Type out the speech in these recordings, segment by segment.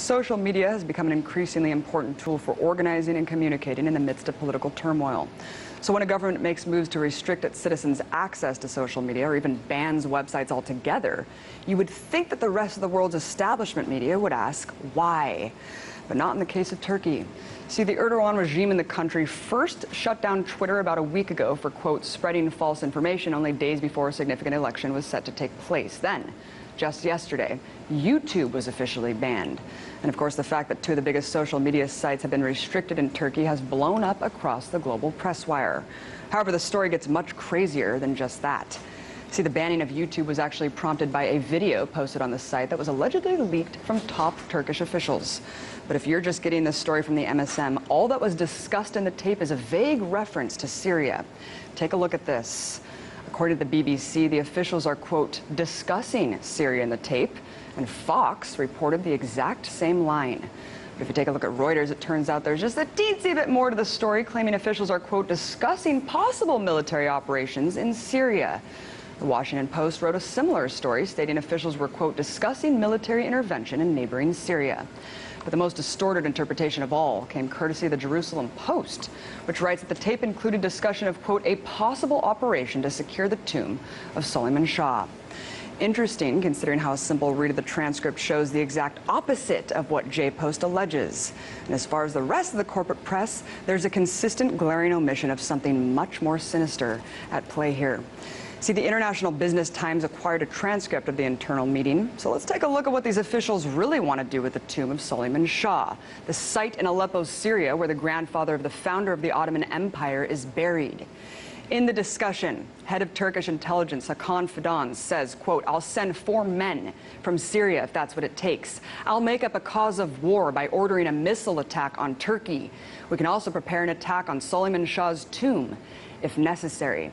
Social media has become an increasingly important tool for organizing and communicating in the midst of political turmoil. So when a government makes moves to restrict its citizens' access to social media or even bans websites altogether, you would think that the rest of the world's establishment media would ask why. But not in the case of Turkey. See, the Erdogan regime in the country first shut down Twitter about a week ago for, quote, spreading false information only days before a significant election was set to take place. Then, just yesterday, YouTube was officially banned. And of course, the fact that two of the biggest social media sites have been restricted in Turkey has blown up across the global press wire. However, the story gets much crazier than just that. See, the banning of YouTube was actually prompted by a video posted on the site that was allegedly leaked from top Turkish officials. But if you're just getting this story from the MSM, all that was discussed in the tape is a vague reference to Syria. Take a look at this. According to the BBC, the officials are, quote, discussing Syria in the tape, and Fox reported the exact same line. But if you take a look at Reuters, it turns out there's just a teensy bit more to the story, claiming officials are, quote, discussing possible military operations in Syria. The Washington Post wrote a similar story, stating officials were, quote, discussing military intervention in neighboring Syria. But the most distorted interpretation of all came courtesy of the Jerusalem Post, which writes that the tape included discussion of, quote, a possible operation to secure the tomb of Suleiman Shah. Interesting, considering how a simple read of the transcript shows the exact opposite of what J-Post alleges. And as far as the rest of the corporate press, there's a consistent glaring omission of something much more sinister at play here. See, the International Business Times acquired a transcript of the internal meeting, so let's take a look at what these officials really want to do with the tomb of Suleiman Shah, the site in Aleppo, Syria, where the grandfather of the founder of the Ottoman Empire is buried. In the discussion, head of Turkish intelligence Hakan Fidan says, quote, I'll send 4 men from Syria if that's what it takes. I'll make up a cause of war by ordering a missile attack on Turkey. We can also prepare an attack on Suleiman Shah's tomb if necessary.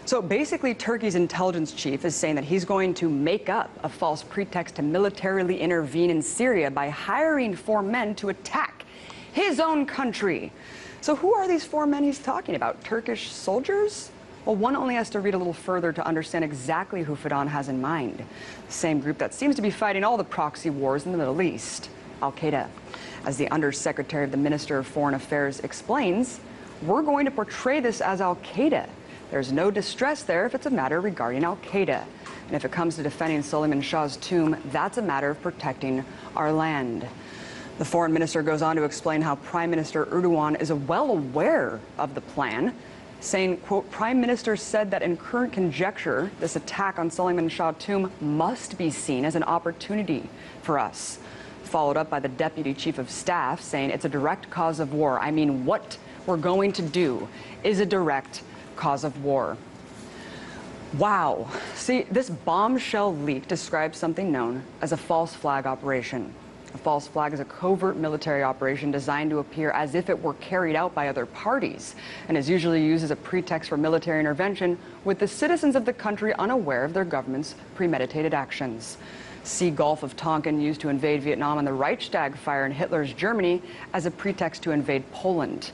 So basically, Turkey's intelligence chief is saying that he's going to make up a false pretext to militarily intervene in Syria by hiring 4 men to attack his own country. So who are these 4 men he's talking about? Turkish soldiers? Well, one only has to read a little further to understand exactly who Fidan has in mind. The same group that seems to be fighting all the proxy wars in the Middle East, Al-Qaeda. As the Undersecretary of the Minister of Foreign Affairs explains, we're going to portray this as Al-Qaeda. There's no distress there if it's a matter regarding Al-Qaeda. And if it comes to defending Suleiman Shah's tomb, that's a matter of protecting our land. The foreign minister goes on to explain how Prime Minister Erdogan is well aware of the plan, saying, quote, Prime Minister said that in current conjecture, this attack on Suleiman Shah's tomb must be seen as an opportunity for us. Followed up by the Deputy Chief of Staff saying it's a direct cause of war. I mean, what we're going to do is a direct cause of war. Wow. See, this bombshell leak describes something known as a false flag operation. A false flag is a covert military operation designed to appear as if it were carried out by other parties and is usually used as a pretext for military intervention with the citizens of the country unaware of their government's premeditated actions. See Gulf of Tonkin used to invade Vietnam and the Reichstag fire in Hitler's Germany as a pretext to invade Poland.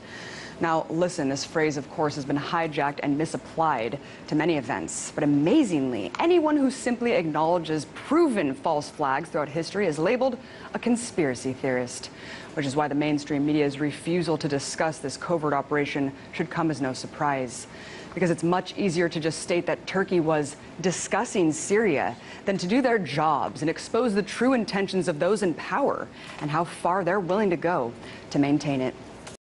Now, listen, this phrase, of course, has been hijacked and misapplied to many events. But amazingly, anyone who simply acknowledges proven false flags throughout history is labeled a conspiracy theorist, which is why the mainstream media's refusal to discuss this covert operation should come as no surprise. Because it's much easier to just state that Turkey was discussing Syria than to do their jobs and expose the true intentions of those in power and how far they're willing to go to maintain it.